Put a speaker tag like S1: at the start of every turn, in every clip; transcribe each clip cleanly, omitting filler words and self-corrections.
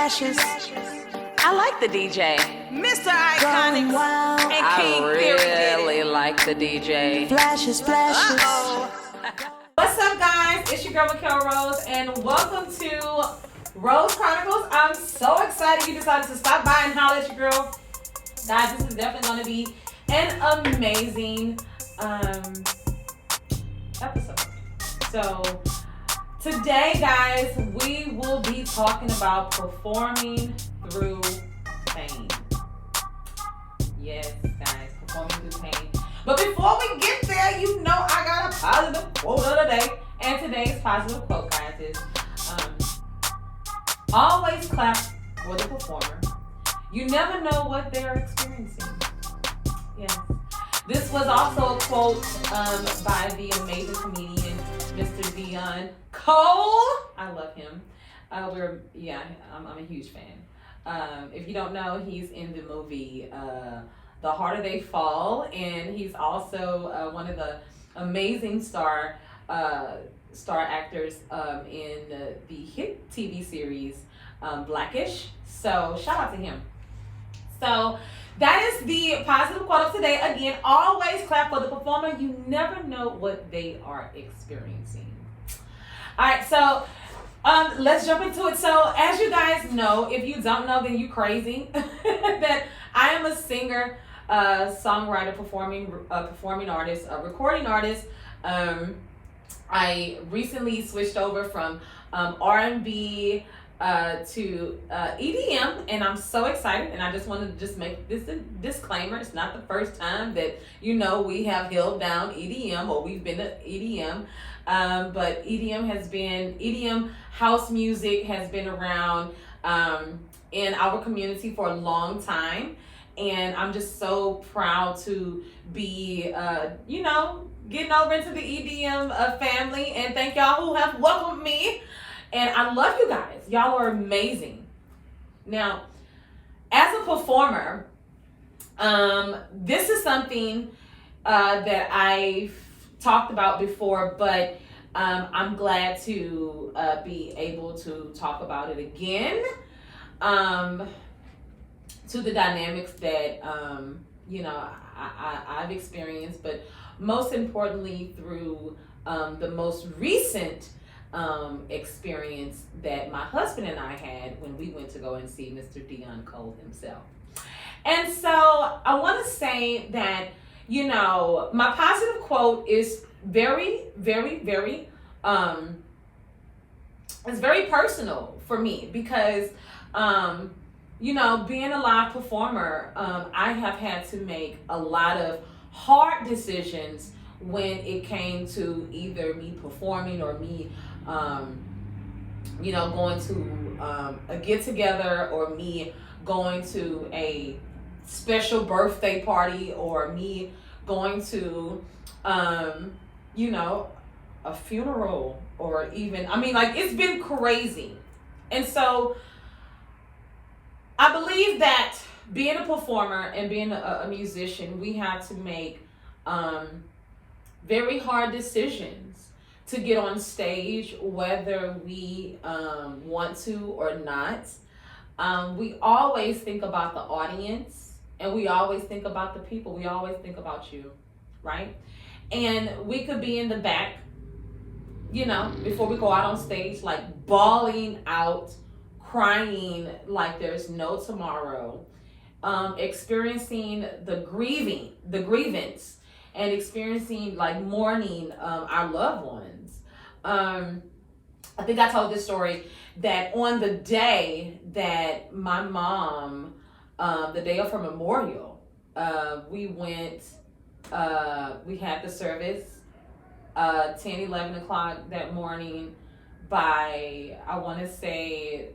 S1: flashes.
S2: I like the DJ.
S3: Mr.Iconix and King
S2: I really like the DJ.
S1: Flashes, flashes.
S4: What's up, guys? It's your girl, Mikkel Rose, and welcome to Rose Chronicles. I'm so excited you decided to stop by and holler at your girl. Guys, this is definitely going to be an amazing episode. So, today, guys, we will be talking about performing through pain. Yes, guys, performing through pain. But before we get there, you know I got a positive quote of the day. And today's positive quote, guys, is always clap for the performer. You never know what they're experiencing. Yes. This was also a quote by the amazing comedian, Mr. Dion Cole. I love him. I'm a huge fan. If you don't know, he's in the movie The Harder They Fall, and he's also one of the amazing star actors in the hit TV series Blackish. So shout out to him. So that is the positive quote of today. Again, always clap for the performer. You never know what they are experiencing. All right, so let's jump into it. So as you guys know, if you don't know, then you crazy. That I am a singer, songwriter, performing artist, a recording artist. I recently switched over from R&B to EDM, and I'm so excited. And I just want to just make this a disclaimer. It's not the first time that we have held down EDM or we've been to EDM. But EDM house music has been around in our community for a long time. And I'm just so proud to be, getting over into the EDM family. And thank y'all who have welcomed me. And I love you guys. Y'all are amazing. Now, as a performer, this is something that I've talked about before, but I'm glad to be able to talk about it again. To the dynamics that I've experienced, but most importantly through the most recent experience that my husband and I had when we went to go and see Mr. Dion Cole himself. And so I want to say that my positive quote is very, very, very it's very personal for me because being a live performer, I have had to make a lot of hard decisions when it came to either me performing or me, going to a get-together, or me going to a special birthday party, or me going to, a funeral, or even, it's been crazy. And so I believe that being a performer and being a musician, we have to make very hard decisions to get on stage, whether we want to or not. We always think about the audience, and we always think about the people. We always think about you, right? And we could be in the back, before we go out on stage, like bawling out, crying like there's no tomorrow, experiencing the grievance, and experiencing like mourning our loved ones. I think I told this story that on the day that my mom, the day of her memorial, we went, we had the service 11 o'clock that morning. By, I want to say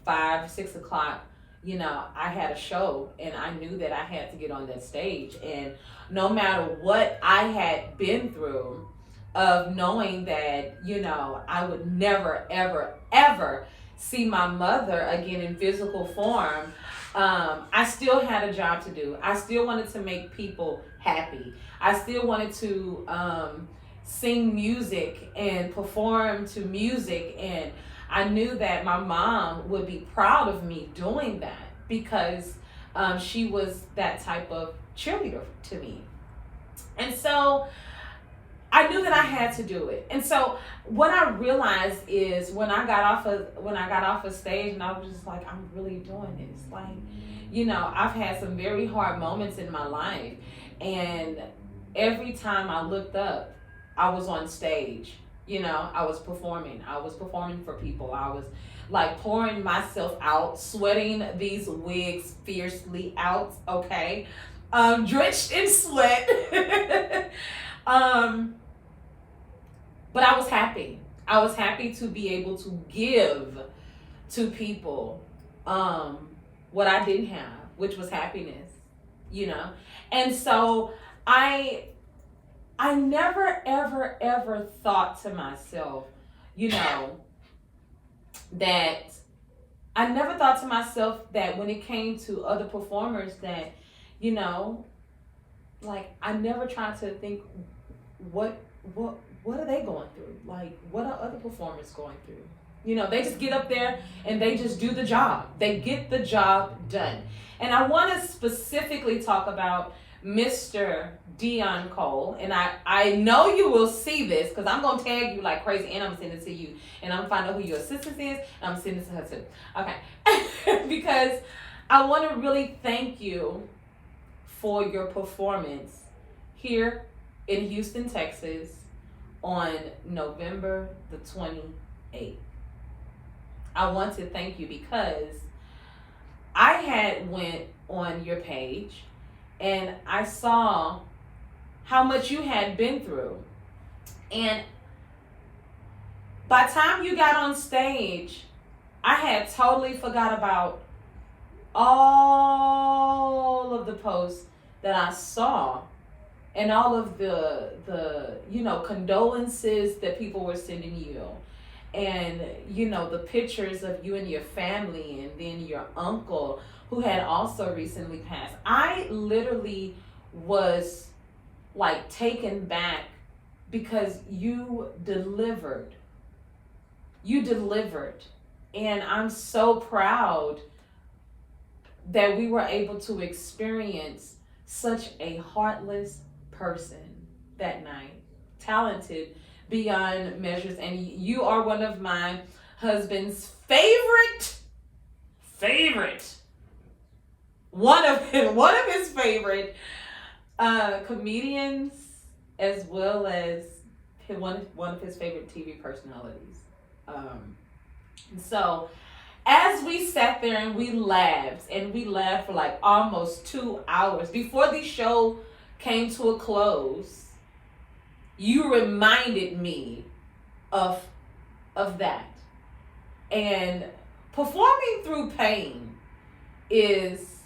S4: 5, 6 o'clock, I had a show, and I knew that I had to get on that stage. And no matter what I had been through, of knowing that, I would never, ever, ever see my mother again in physical form, I still had a job to do. I still wanted to make people happy. I still wanted to sing music and perform to music, and I knew that my mom would be proud of me doing that because she was that type of cheerleader to me. And so I knew that I had to do it. And so what I realized is when I got off of stage and I was just like, I'm really doing this. Like, you know, I've had some very hard moments in my life, and every time I looked up, I was on stage. You know, I was performing for people. I was like pouring myself out, sweating these wigs fiercely out, okay? Drenched in sweat. But I was happy. I was happy to be able to give to people what I didn't have, which was happiness, you know? And so I never, ever, ever thought to myself, you know, that I never thought to myself that when it came to other performers that, you know, like I never tried to think what are they going through? Like, what are other performers going through? You know, they just get up there and they just do the job. They get the job done. And I want to specifically talk about Mr. Dion Cole. And I know you will see this because I'm going to tag you like crazy and I'm sending it to you. And I'm going to find out who your assistant is and I'm sending it to her too. Okay. Because I want to really thank you for your performance here in Houston, Texas on November the 28th. I want to thank you because I had went on your page and I saw how much you had been through. And by the time you got on stage, I had totally forgot about all of the posts that I saw and all of the you know, condolences that people were sending you, and you know, the pictures of you and your family, and then your uncle who had also recently passed. I literally was like taken back because you delivered, and I'm so proud that we were able to experience such a heartless person that night, talented beyond measures. And you are one of my husband's favorite, one of his favorite comedians, as well as one of his favorite TV personalities. So as we sat there and we laughed for like almost 2 hours before the show came to a close, you reminded me of that. And performing through pain is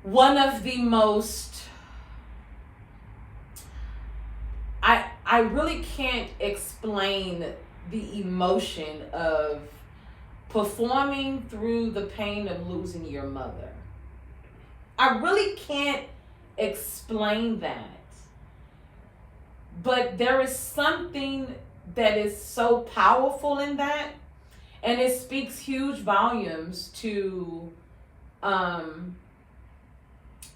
S4: one of the most, I really can't explain the emotion of performing through the pain of losing your mother. I really can't explain that. But there is something that is so powerful in that, and it speaks huge volumes to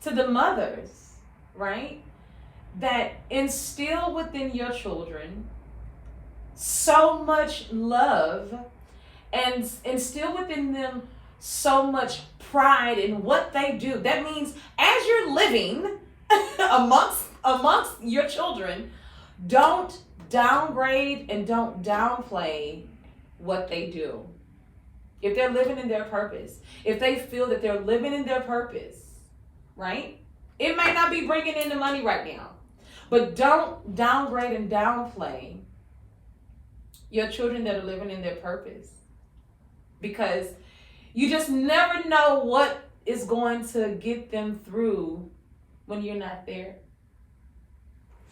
S4: the mothers, right? That instill within your children so much love and instill within them so much pride in what they do. That means as you're living amongst your children, don't downgrade and don't downplay what they do. If they're living in their purpose, if they feel that they're living in their purpose, right? It might not be bringing in the money right now, but don't downgrade and downplay your children that are living in their purpose, because you just never know what is going to get them through when you're not there.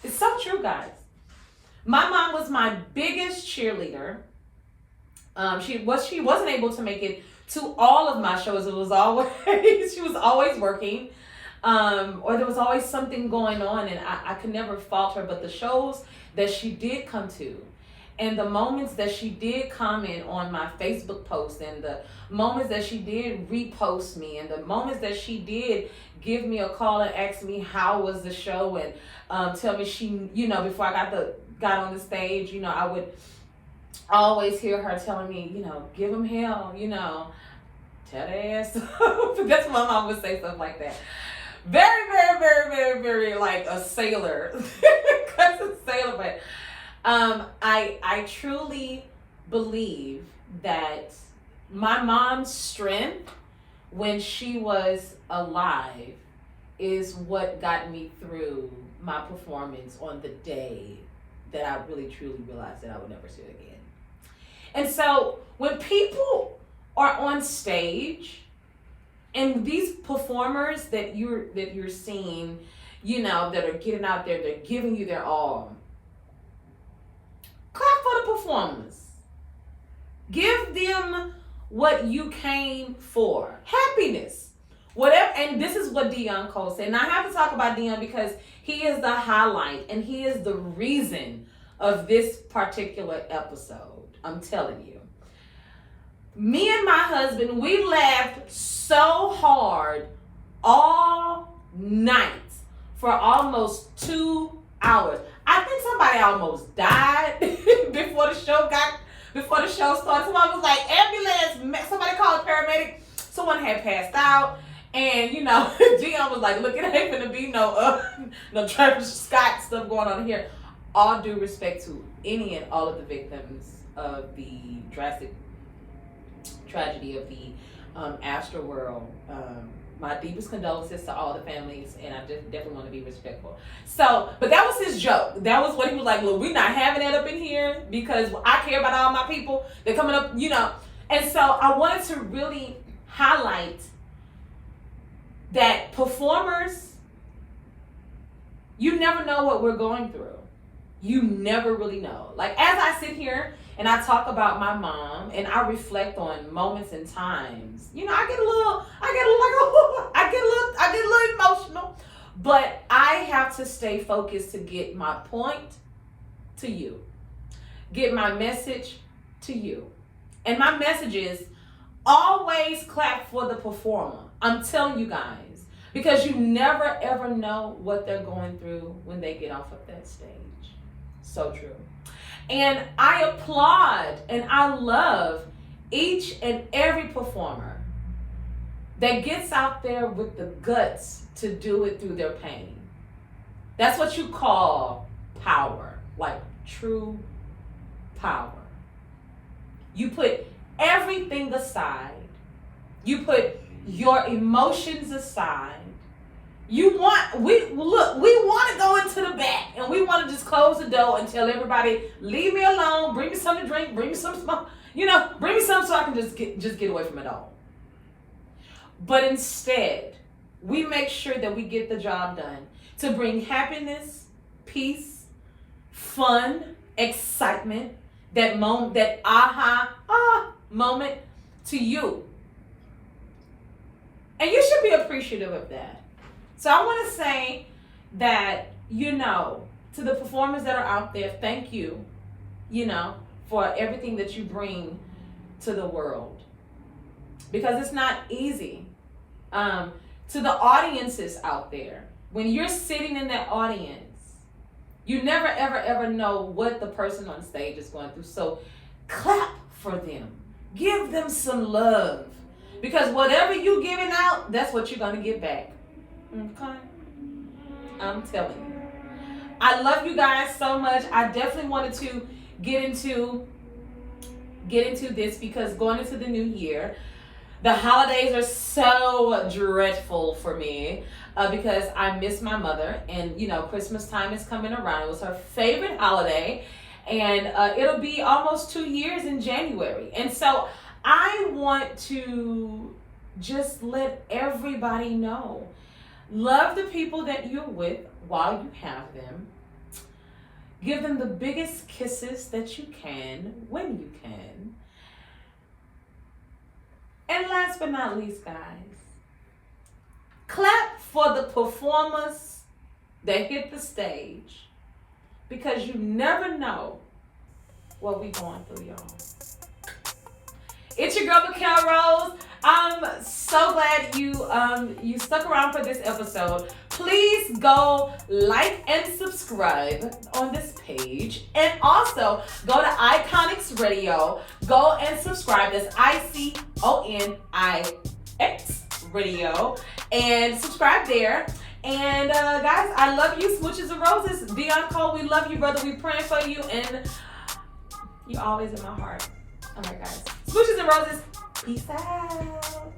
S4: It's so true, guys. My mom was my biggest cheerleader. She wasn't able to make it to all of my shows. It was always she was always working, or there was always something going on, and I could never fault her. But the shows that she did come to, And the moments that she did comment on my Facebook post, and the moments that she did repost me, and the moments that she did give me a call and ask me how was the show, and tell me she, you know, before I got on the stage, you know, I would always hear her telling me, you know, give them hell, you know, tell their ass up. That's my mom would say stuff like that. Very, very, very, very, very like a sailor. Because a sailor, but I truly believe that my mom's strength when she was alive is what got me through my performance on the day that I really truly realized that I would never see it again. And so when people are on stage and these performers that you're seeing, you know, that are getting out there, they're giving you their all. Clap for the performers. Give them what you came for. Happiness. Whatever, and this is what Dion Cole said. And I have to talk about Dion because he is the highlight and he is the reason of this particular episode. I'm telling you. Me and my husband, we laughed so hard all night for almost 2 hours. I think somebody almost died before the show started. Somebody was like, ambulance, somebody called a paramedic. Someone had passed out. And, you know, Dion was like, look, it ain't gonna be no Travis Scott stuff going on here. All due respect to any and all of the victims of the drastic tragedy of the Astroworld. My deepest condolences to all the families, and I definitely want to be respectful. So, but that was his joke. That was what he was like, look, we're not having that up in here because I care about all my people. They're coming up, you know. And so I wanted to really highlight that performers, you never know what we're going through. You never really know. Like, as I sit here and I talk about my mom and I reflect on moments and times, you know, I get a little emotional, but I have to stay focused to get my point to you, get my message to you. And my message is always clap for the performer. I'm telling you guys, because you never ever know what they're going through when they get off of that stage. So true. And I applaud and I love each and every performer that gets out there with the guts to do it through their pain. That's what you call power, like true power. You put everything aside. You put your emotions aside. We want to go into the back and we want to just close the door and tell everybody, leave me alone, bring me something to drink, bring me some smoke, bring me something so I can just get away from it all. But instead, we make sure that we get the job done to bring happiness, peace, fun, excitement, that moment, that moment to you. And you should be appreciative of that. So I want to say that, to the performers that are out there, thank you, for everything that you bring to the world. Because it's not easy. To the audiences out there, when you're sitting in that audience, you never, ever, ever know what the person on stage is going through. So clap for them. Give them some love. Because whatever you're giving out, that's what you're going to get back. Okay? I'm telling you. I love you guys so much. I definitely wanted to get into this because going into the new year, the holidays are so dreadful for me because I miss my mother. And, Christmas time is coming around. It was her favorite holiday. And it'll be almost 2 years in January. And so I want to just let everybody know. Love the people that you're with while you have them. Give them the biggest kisses that you can when you can. And last but not least, guys, clap for the performers that hit the stage because you never know what we going through, y'all. It's your girl, Mikkel Rose. I'm so glad you stuck around for this episode. Please go like and subscribe on this page. And also go to Iconix Radio. Go and subscribe. That's ICONIX Radio. And subscribe there. And guys, I love you. Smooches and roses. Dion Cole, we love you, brother. We praying for you. And you always in my heart. All right, guys. Smooches and roses. Peace out.